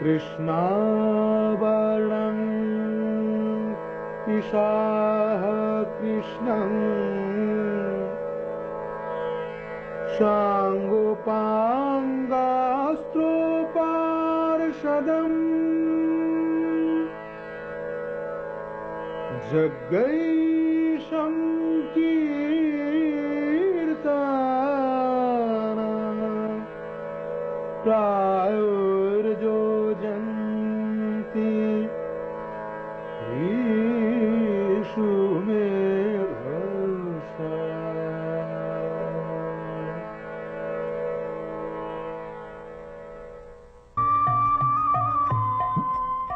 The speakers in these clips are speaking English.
कृष्णावरणं ईशाः कृष्णं शाङ्गोपाङ्गास्त्रोपार्षदम् जग्गैशं कीर्तना प्रायोर्योजन्ति ईशु मे भर्षा।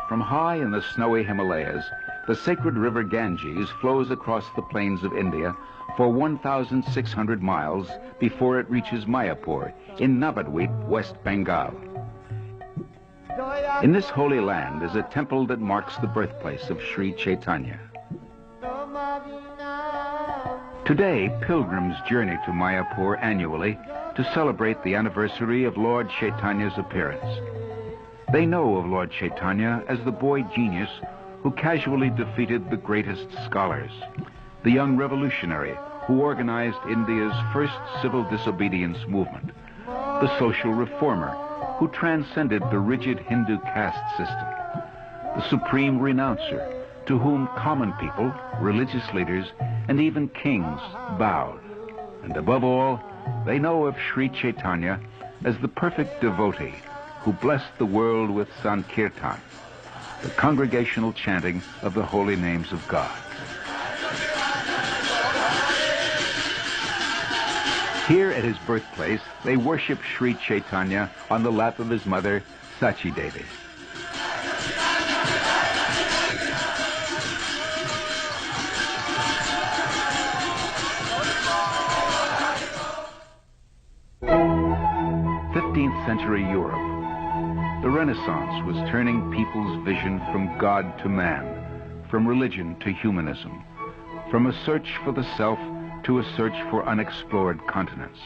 From high in the snowy Himalayas, the sacred river Ganges flows across the plains of India for 1,600 miles before it reaches Mayapur in Navadvip, West Bengal. In this holy land is a temple that marks the birthplace of Sri Chaitanya. Today, pilgrims journey to Mayapur annually to celebrate the anniversary of Lord Chaitanya's appearance. They know of Lord Chaitanya as the boy genius who casually defeated the greatest scholars, the young revolutionary who organized India's first civil disobedience movement, the social reformer who transcended the rigid Hindu caste system, the supreme renouncer to whom common people, religious leaders, and even kings bowed. And above all, they know of Sri Chaitanya as the perfect devotee who blessed the world with Sankirtan, the congregational chanting of the holy names of God. Here at his birthplace, they worship Sri Chaitanya on the lap of his mother, Sachi Devi. Century Europe. The Renaissance was turning people's vision from God to man, from religion to humanism, from a search for the self to a search for unexplored continents.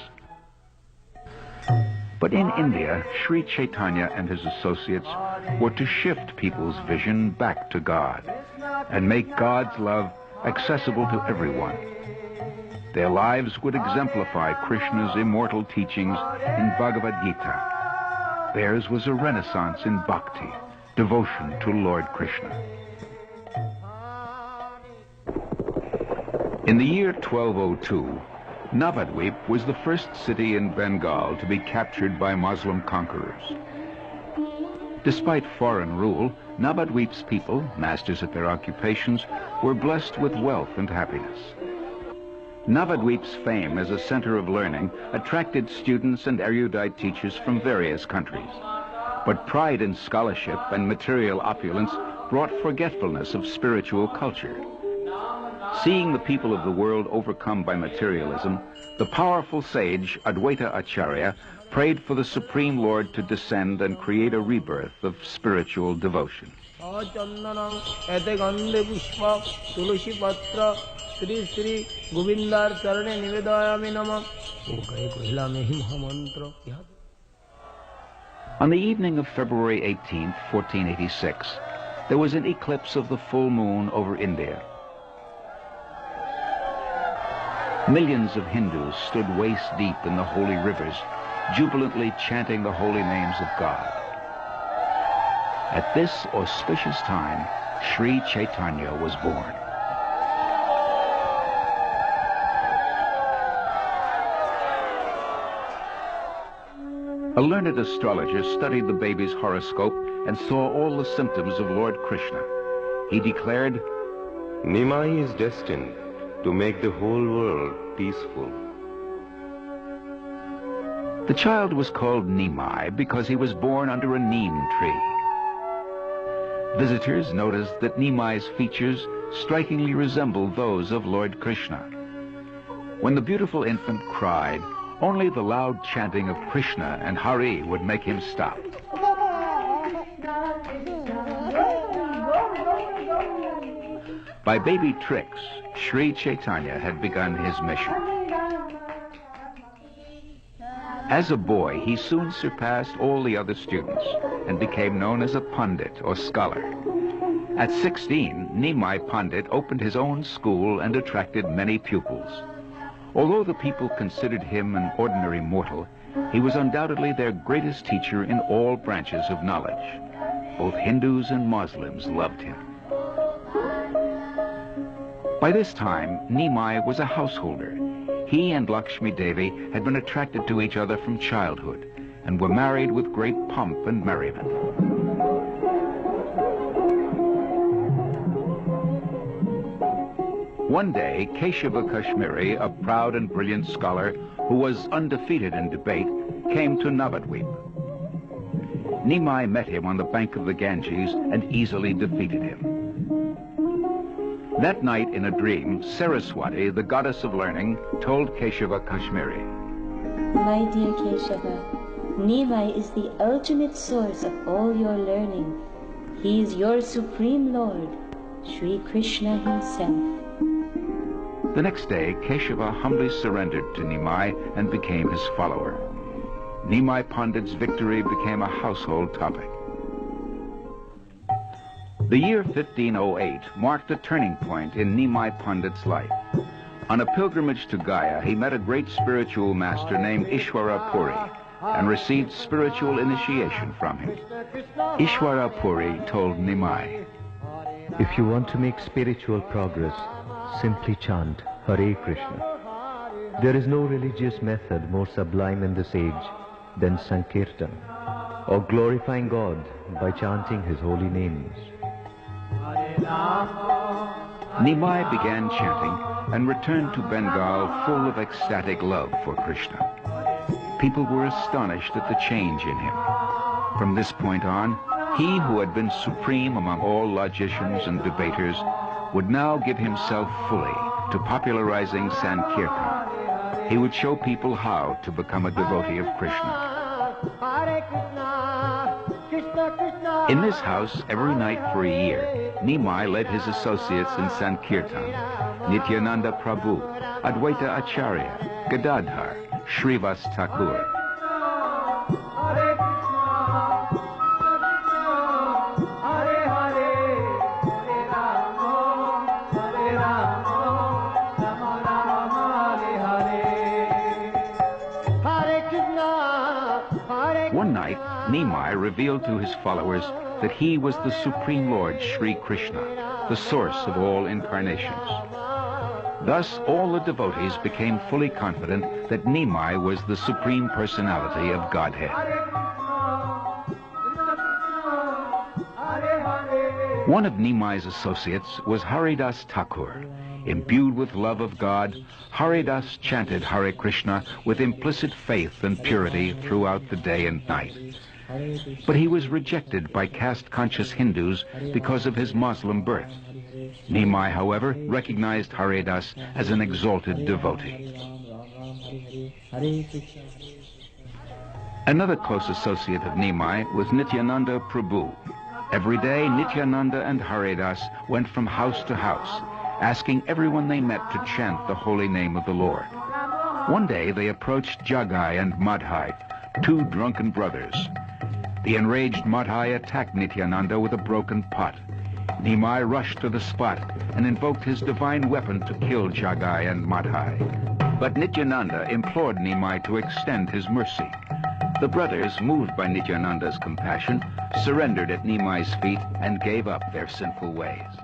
But in India, Sri Chaitanya and his associates were to shift people's vision back to God and make God's love accessible to everyone. Their lives would exemplify Krishna's immortal teachings in Bhagavad Gita. Theirs was a renaissance in bhakti, devotion to Lord Krishna. In the year 1202, Navadvip was the first city in Bengal to be captured by Muslim conquerors. Despite foreign rule, Navadvip's people, masters at their occupations, were blessed with wealth and happiness. Navadvip's fame as a center of learning attracted students and erudite teachers from various countries. But pride in scholarship and material opulence brought forgetfulness of spiritual culture. Seeing the people of the world overcome by materialism, the powerful sage Advaita Acharya prayed for the Supreme Lord to descend and create a rebirth of spiritual devotion. Sri Sri Govindar Charane Nivedayami Namah. On the evening of February 18th, 1486, there was an eclipse of the full moon over India. Millions of Hindus stood waist deep in the holy rivers, jubilantly chanting the holy names of God. At this auspicious time, Sri Chaitanya was born. A learned astrologer studied the baby's horoscope and saw all the symptoms of Lord Krishna. He declared, Nimai is destined to make the whole world peaceful. The child was called Nimai because he was born under a neem tree. Visitors noticed that Nimai's features strikingly resembled those of Lord Krishna. When the beautiful infant cried, only the loud chanting of Krishna and Hari would make him stop. By baby tricks, Sri Chaitanya had begun his mission. As a boy, he soon surpassed all the other students and became known as a Pandit or scholar. At 16, Nimai Pandit opened his own school and attracted many pupils. Although the people considered him an ordinary mortal, he was undoubtedly their greatest teacher in all branches of knowledge. Both Hindus and Muslims loved him. By this time, Nimai was a householder. He and Lakshmi Devi had been attracted to each other from childhood and were married with great pomp and merriment. One day, Keshava Kashmiri, a proud and brilliant scholar who was undefeated in debate, came to Navadvip. Nimai met him on the bank of the Ganges and easily defeated him. That night in a dream, Saraswati, the goddess of learning, told Keshava Kashmiri, "My dear Keshava, Nimai is the ultimate source of all your learning. He is your supreme lord, Sri Krishna himself." The next day, Keshava humbly surrendered to Nimai and became his follower. Nimai Pandit's victory became a household topic. The year 1508 marked a turning point in Nimai Pandit's life. On a pilgrimage to Gaya, he met a great spiritual master named Ishwara Puri and received spiritual initiation from him. Ishwara Puri told Nimai, "If you want to make spiritual progress, simply chant Hare Krishna. There is no religious method more sublime in this age than Sankirtan, or glorifying God by chanting his holy names." Nimai began chanting and returned to Bengal full of ecstatic love for Krishna. People were astonished at the change in him. From this point on, he who had been supreme among all logicians and debaters would now give himself fully to popularizing Sankirtan. He would show people how to become a devotee of Krishna. In this house, every night for a year, Nimai led his associates in Sankirtan: Nityananda Prabhu, Advaita Acharya, Gadadhar, Srivas Thakur. One night, Nimai revealed to his followers that he was the Supreme Lord Sri Krishna, the source of all incarnations. Thus, all the devotees became fully confident that Nimai was the Supreme Personality of Godhead. One of Nimai's associates was Haridas Thakur. Imbued with love of God, Haridas chanted Hare Krishna with implicit faith and purity throughout the day and night. But he was rejected by caste-conscious Hindus because of his Muslim birth. Nimai, however, recognized Haridas as an exalted devotee. Another close associate of Nimai was Nityananda Prabhu. Every day, Nityananda and Haridas went from house to house, asking everyone they met to chant the holy name of the Lord. One day, they approached Jagai and Madhai, two drunken brothers. The enraged Madhai attacked Nityananda with a broken pot. Nimai rushed to the spot and invoked his divine weapon to kill Jagai and Madhai. But Nityananda implored Nimai to extend his mercy. The brothers, moved by Nityananda's compassion, surrendered at Nimai's feet and gave up their sinful ways.